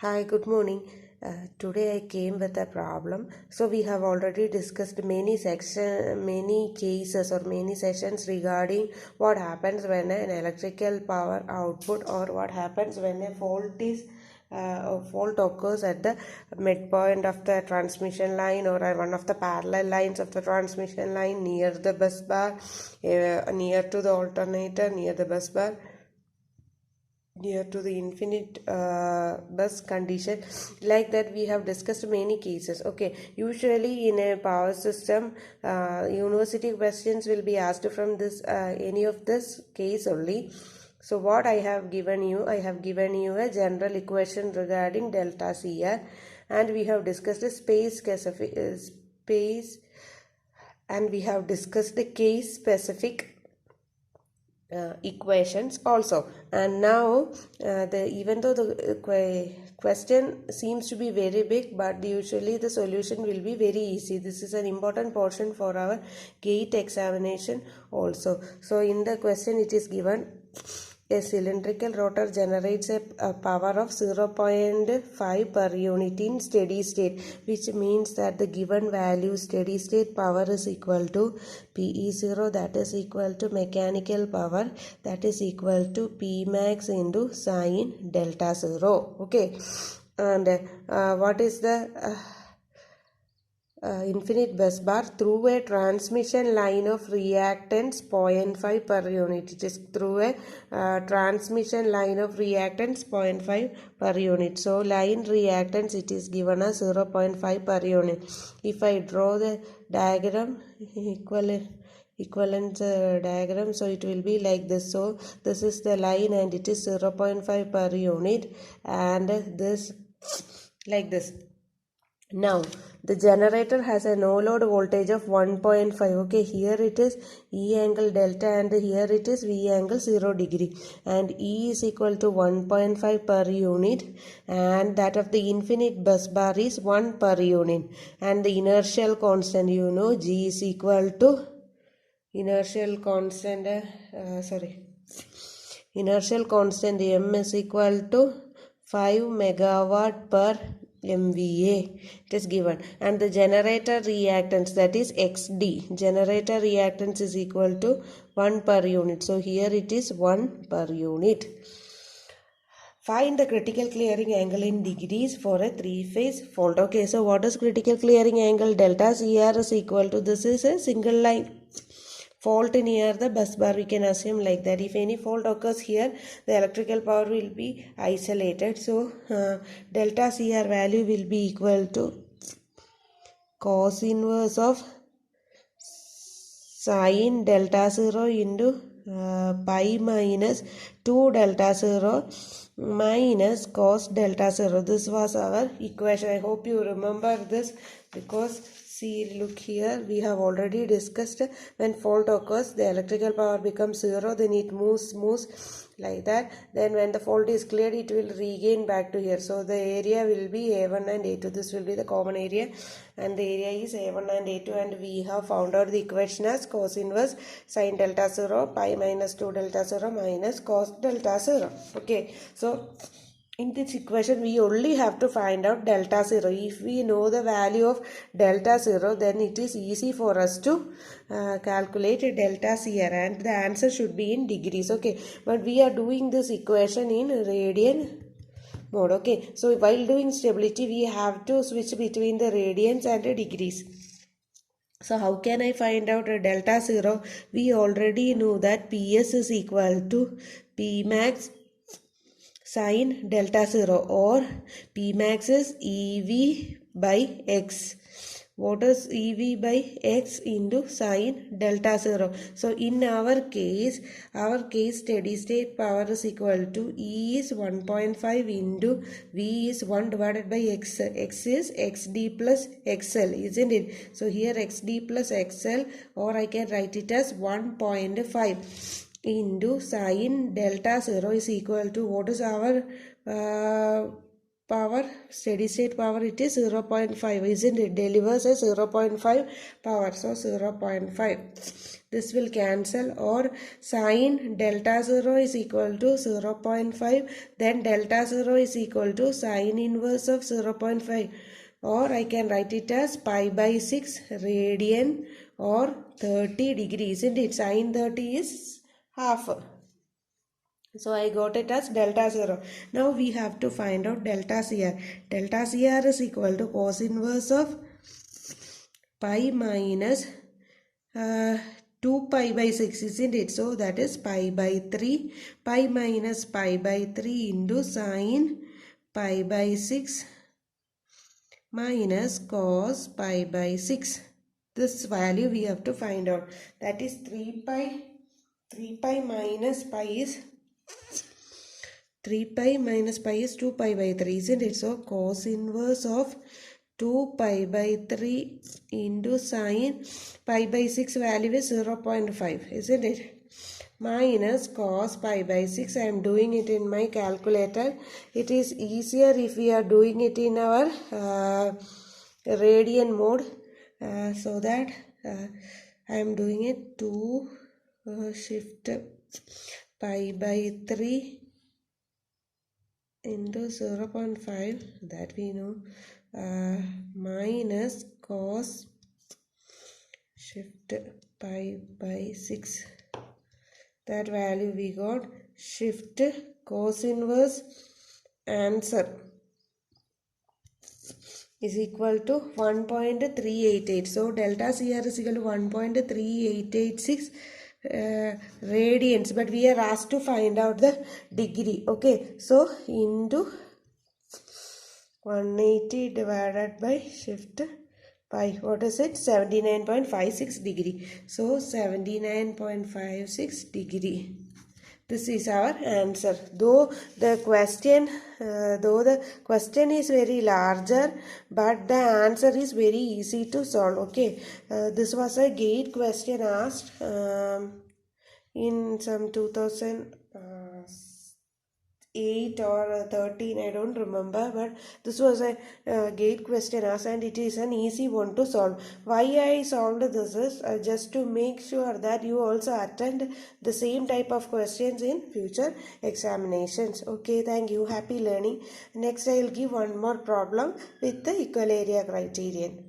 Hi, good morning. Today I came with a problem. So we have already discussed many cases or many sessions regarding what happens when an electrical power output or what happens when a fault occurs at the midpoint of the transmission line or one of the parallel lines of the transmission line near the bus bar, near to the alternator, near the bus bar, near to the infinite bus condition. Like that we have discussed many cases. Okay, usually in a power system, university questions will be asked from this any of this case only. So what I have given you a general equation regarding delta CR, and we have discussed the space, and we have discussed the case specific equations also. And now even though the question seems to be very big, but usually the solution will be very easy. This is an important portion for our GATE examination also. So in the question it is given, a cylindrical rotor generates a power of 0.5 per unit in steady state, which means that the given value steady state power is equal to PE0, that is equal to mechanical power, that is equal to P max into sine delta 0. Okay, and what is the infinite bus bar? Through a transmission line of reactance 0.5 per unit. It is through a transmission line of reactance 0.5 per unit. So line reactance, it is given as 0.5 per unit. If I draw the diagram, equivalent diagram, so it will be like this. So this is the line and it is 0.5 per unit, and this like this. Now the generator has a no load voltage of 1.5. okay, here it is E angle delta and here it is V angle 0 degree, and E is equal to 1.5 per unit, and that of the infinite bus bar is 1 per unit, and the inertial constant, G is equal to inertial constant M is equal to 5 megawatt per MVA. It is given, and the generator reactance, that is XD, generator reactance is equal to 1 per unit. So here it is 1 per unit. Find the critical clearing angle in degrees for a three-phase fault. Okay, so what is critical clearing angle? Delta CR is equal to, this is a single line fault near the bus bar, we can assume like that. If any fault occurs here, the electrical power will be isolated. So delta CR value will be equal to cos inverse of sine delta 0 into pi minus 2 delta 0 minus cos delta 0. This was our equation. I hope you remember this, because see, look here, we have already discussed when fault occurs, the electrical power becomes 0, then it moves like that. Then when the fault is cleared, it will regain back to here. So the area will be A1 and A2. This will be the common area, and the area is A1 and A2, and we have found out the equation as cos inverse sine delta 0 pi minus 2 delta 0 minus cos delta 0. Okay, so in this equation we only have to find out delta 0. If we know the value of delta 0, then it is easy for us to calculate delta CR, and the answer should be in degrees. Okay, but we are doing this equation in radian mode. Okay, so while doing stability, we have to switch between the radians and the degrees. So how can I find out a delta 0? We already know that PS is equal to P max sine delta 0, or P max is EV by X. What is EV by X into sine delta 0? So in our case steady state power is equal to E is 1.5 into V is 1 divided by X. X is XD plus XL, isn't it? So here XD plus XL, or I can write it as 1.5 into sine delta 0 is equal to, what is our power, steady state power? It is 0.5, isn't it? Delivers a 0.5 power, so 0.5. this will cancel, or sine delta 0 is equal to 0.5, then delta 0 is equal to sine inverse of 0.5, or I can write it as pi by 6 radian or 30 degrees, isn't it? Sine 30 is half. So I got it as delta 0. Now we have to find out delta CR. Delta CR is equal to cos inverse of pi minus 2 pi by 6, isn't it? So that is pi by 3. Pi minus pi by 3 into sine pi by 6 minus cos pi by 6. This value we have to find out. That is 3 pi. 3 pi minus pi is 3 pi minus pi is 2 pi by 3, isn't it? So cos inverse of 2 pi by 3 into sine pi by 6 value is 0.5, isn't it? Minus cos pi by 6. I am doing it in my calculator. It is easier if we are doing it in our radian mode. So that I am doing it to shift pi by 3 into 0.5, that we know, minus cos shift pi by 6, that value we got. Shift cos inverse answer is equal to 1.388. So delta CR is equal to 1.3886 radians, but we are asked to find out the degree. Okay, so into 180 divided by shift pi, what is it? 79.56 degree. So 79.56 degree. This is our answer. Though the question is very larger, but the answer is very easy to solve. Okay, this was a GATE question asked in some 2008 or 13, I don't remember, but this was a GATE question asked, and it is an easy one to solve. Why I solved this is just to make sure that you also attend the same type of questions in future examinations. Okay, thank you. Happy learning. Next I will give one more problem with the equal area criterion.